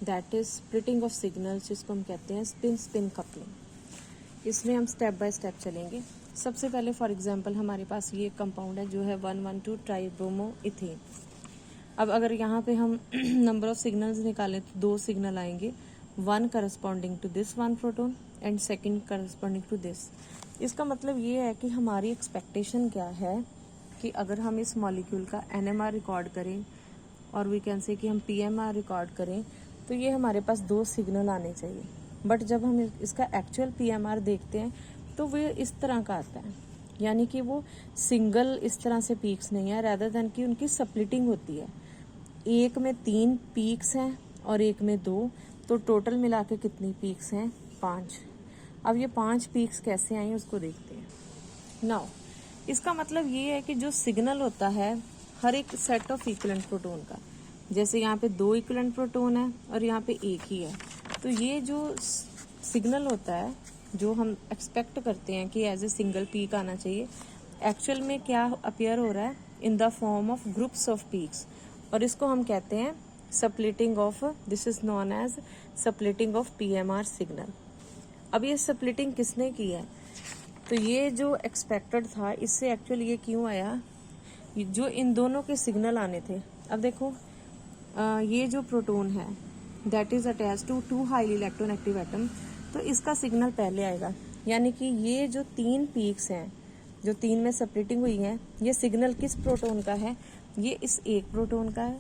That is splitting of signals, जिसको हम कहते हैं स्पिन स्पिन कपलिंग। इसमें हम स्टेप बाय स्टेप चलेंगे। सबसे पहले फॉर एग्जांपल हमारे पास ये कंपाउंड है जो है 112 ट्राइब्रोमो इथेन। अब अगर यहाँ पे हम नंबर ऑफ सिग्नल्स निकालें तो 2 सिग्नल आएंगे, one corresponding to this one proton and second corresponding to this. इसका मतलब ये है कि हमारी एक्सपेक्टेशन क्या है कि अगर हम इस मॉलिक्यूल का NMR रिकॉर्ड करें और वी कैन से कि हम PMR रिकॉर्ड करें तो ये हमारे पास 2 सिग्नल आने चाहिए। बट जब हम इसका एक्चुअल PMR देखते हैं तो वो इस तरह का आता है, यानी कि वो सिंगल इस तरह से पीक्स नहीं है, रैदर देन कि उनकी स्प्लिटिंग होती है। एक में 3 पीक्स हैं और एक में 2, तो टोटल मिला के कितनी पीक्स हैं? 5। अब ये 5 पीक्स कैसे आई उसको देखते हैं। नाउ इसका मतलब ये है कि जो सिग्नल होता है हर एक सेट ऑफ इक्विवेलेंट प्रोटोन का, जैसे यहाँ पे 2 इक्विवेलेंट प्रोटोन है और यहाँ पे एक ही है, तो ये जो सिग्नल होता है जो हम एक्सपेक्ट करते हैं कि एज ए सिंगल पीक आना चाहिए, एक्चुअल में क्या अपीयर हो रहा है? In the form of groups of peaks, और इसको हम कहते हैं splitting of, this is known as splitting of PMR signal. अब ये स्प्लिटिंग किसने की है? तो ये जो एक्सपेक्टेड था इससे एक्चुअली ये क्यों आया? जो इन दोनों के सिग्नल आने थे। अब देखो ये जो प्रोटोन है that is attach to 2 highly electronegative atom, तो इसका सिग्नल पहले आएगा, यानी कि ये जो 3 पीक्स हैं जो 3 में स्प्लिटिंग हुई है, ये सिग्नल किस प्रोटोन का है? ये इस एक प्रोटोन का है।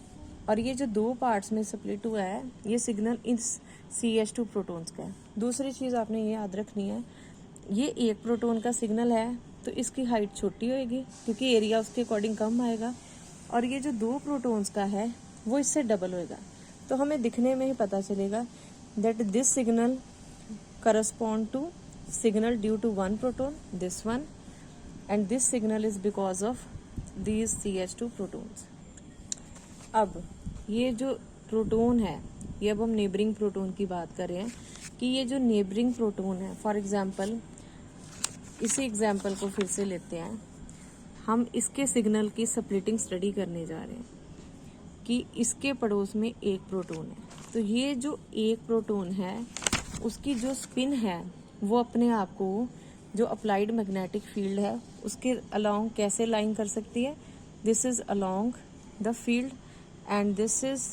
और ये जो 2 पार्ट्स में स्प्लिट हुआ है ये सिग्नल इस CH2 प्रोटोन्स का है। दूसरी चीज आपने ये याद रखनी है, ये एक प्रोटोन का सिग्नल है तो इसकी हाइट छोटी होगी क्योंकि एरिया उसके अकॉर्डिंग कम आएगा, और ये जो 2 प्रोटोन्स का है वो इससे डबल होएगा। तो हमें दिखने में ही पता चलेगा that this signal correspond to signal due to 1 proton, this one, and this signal is because of these CH2 protons. अब ये जो प्रोटोन है, ये अब हम नेबरिंग प्रोटोन की बात कर रहे हैं कि ये जो नेबरिंग प्रोटोन है, फॉर एग्जांपल इसी एग्जांपल को फिर से लेते हैं, हम इसके सिग्नल की स्प्लिटिंग स्टडी करने जा रहे हैं कि इसके पड़ोस में एक प्रोटोन है, तो ये जो एक प्रोटोन है उसकी जो स्पिन है वो अपने आप को जो अप्लाइड मैग्नेटिक फील्ड है उसके अलोंग कैसे लाइन कर सकती है? This is along the field and this is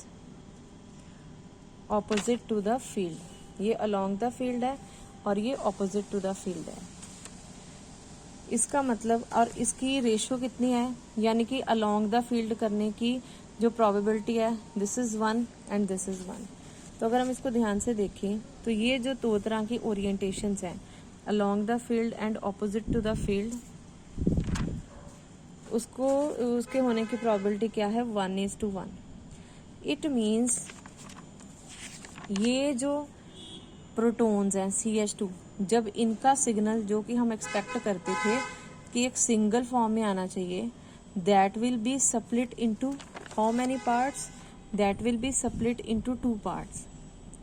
opposite to the field. ये अलोंग द फील्ड है और ये ऑपोजिट टू द फील्ड है। इसका मतलब, और इसकी रेशियो कितनी है, यानी कि अलोंग द फील्ड करने की जो प्रोबेबिलिटी है this is 1 and this is 1। तो अगर हम इसको ध्यान से देखें तो ये जो 2 तरह की ओरिएंटेशंस हैं, along the field and opposite to the field, उसके होने की प्रोबेबिलिटी क्या है? 1:1। इट मीन्स ये जो प्रोटॉन्स हैं CH2, जब इनका सिग्नल जो कि हम एक्सपेक्ट करते थे कि एक सिंगल फॉर्म में आना चाहिए, that will be split into how many parts? That will be split into 2 parts,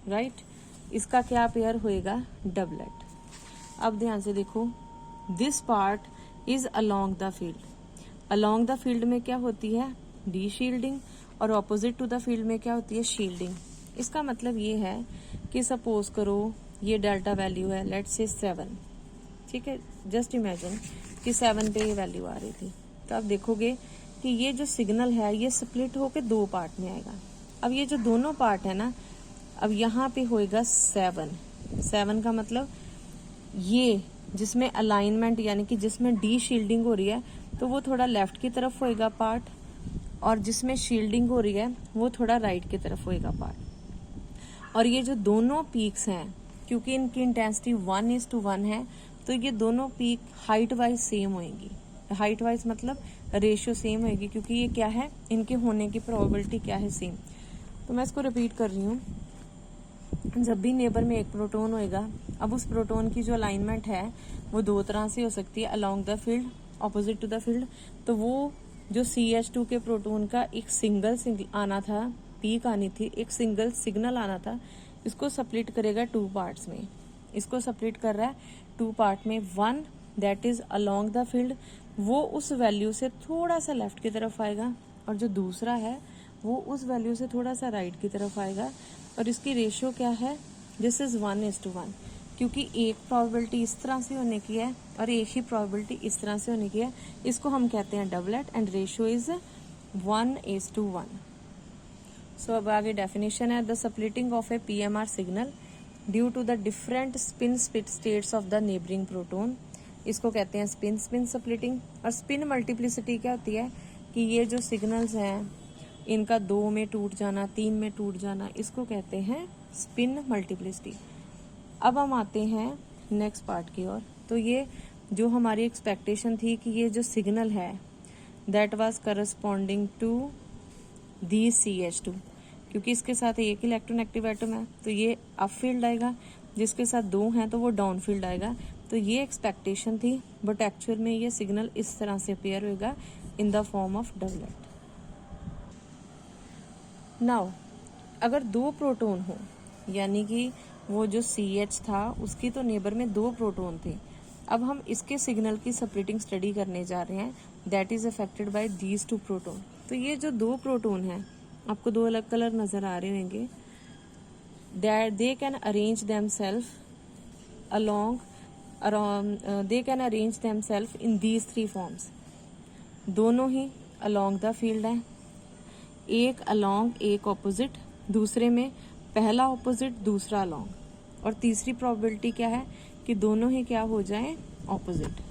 right? इसका क्या पेयर होएगा? डबलेट। अब ध्यान से देखो, this part is along the field. Along the field में क्या होती है? डी शील्डिंग, और ऑपोजिट टू द फील्ड में क्या होती है? शील्डिंग। इसका मतलब ये है कि सपोज करो ये डेल्टा वैल्यू है, लेट्स से 7, ठीक है? जस्ट इमेजिन कि 7 पे ये वैल्यू आ रही थी, तो आप देखोगे कि ये जो सिग्नल है ये स्प्लिट होके 2 पार्ट में आएगा। अब ये जो दोनों पार्ट है ना, अब यहाँ पे होएगा 7 का मतलब ये जिसमें अलाइनमेंट यानी कि जिसमें डी शील्डिंग हो रही है तो वो थोड़ा लेफ्ट की तरफ होएगा पार्ट, और जिसमें शील्डिंग हो रही है वो थोड़ा राइट की तरफ होएगा पार्ट। और ये जो दोनों पीक्स हैं, क्योंकि इनकी इंटेंसिटी 1:1 है, तो ये दोनों पीक हाइट वाइज सेम होएंगी। हाइट वाइज मतलब रेशियो सेम होएगी, क्योंकि ये क्या है, इनके होने की प्रोबेबिलिटी क्या है? सेम। तो मैं इसको रिपीट कर रही हूँ, जब भी नेबर में एक प्रोटोन होएगा, अब उस प्रोटोन की जो अलाइनमेंट है वो 2 तरह से हो सकती है, along the field, opposite to the field. तो वो जो CH2 के प्रोटोन का एक सिंगल आना था, पीक आनी थी, एक सिंगल सिग्नल आना था, इसको स्प्लिट करेगा 2 पार्ट्स में। इसको स्प्लिट कर रहा है 2 पार्ट में। 1 that is along the field, वो उस वैल्यू से थोड़ा सा लेफ्ट की तरफ आएगा, और जो दूसरा है वो उस वैल्यू से थोड़ा सा राइट की तरफ आएगा। और इसकी रेशियो क्या है, दिस इज 1:1, क्योंकि एक प्रोबेबिलिटी इस तरह से होने की है और एक ही प्रोबेबिलिटी इस तरह से होने की है, इसको हम कहते हैं doublet and ratio is 1:1। So अब आगे डेफिनेशन है, the splitting of a PMR signal due to the different spin states of the neighbouring proton, इसको कहते हैं स्पिन स्प्लिटिंग। और स्पिन मल्टीप्लिसिटी क्या होती है कि ये जो सिग्नल्स हैं इनका 2 में टूट जाना, 3 में टूट जाना, इसको कहते हैं स्पिन मल्टीप्लिसिटी। अब हम आते हैं नेक्स्ट पार्ट की ओर। तो ये जो हमारी एक्सपेक्टेशन थी कि ये जो सिग्नल है that was corresponding to the CH2, क्योंकि इसके साथ एक इलेक्ट्रोनेगेटिव एटम है तो ये अप फील्ड आएगा, जिसके साथ 2 हैं तो वो डाउन फील्ड आएगा। तो ये एक्सपेक्टेशन थी, बट एक्चुअल में ये सिग्नल इस तरह से अपेयर होगा इन the form of doublet. Now अगर 2 प्रोटोन हो, यानी कि वो जो CH था उसकी तो नेबर में 2 प्रोटोन थे, अब हम इसके सिग्नल की स्प्लिटिंग स्टडी करने जा रहे हैं that is affected by these 2 proton. तो ये जो 2 प्रोटोन हैं, आपको 2 अलग कलर नजर आ रहे होंगे, that they can arrange themselves along they can arrange themselves in these 3 forms. दोनों ही अलोंग द फील्ड है, एक अलोंग एक ऑपोजिट, दूसरे में पहला ऑपोजिट दूसरा अलोंग, और तीसरी प्रोबेबिलिटी क्या है कि दोनों ही क्या हो जाएं, ऑपोजिट।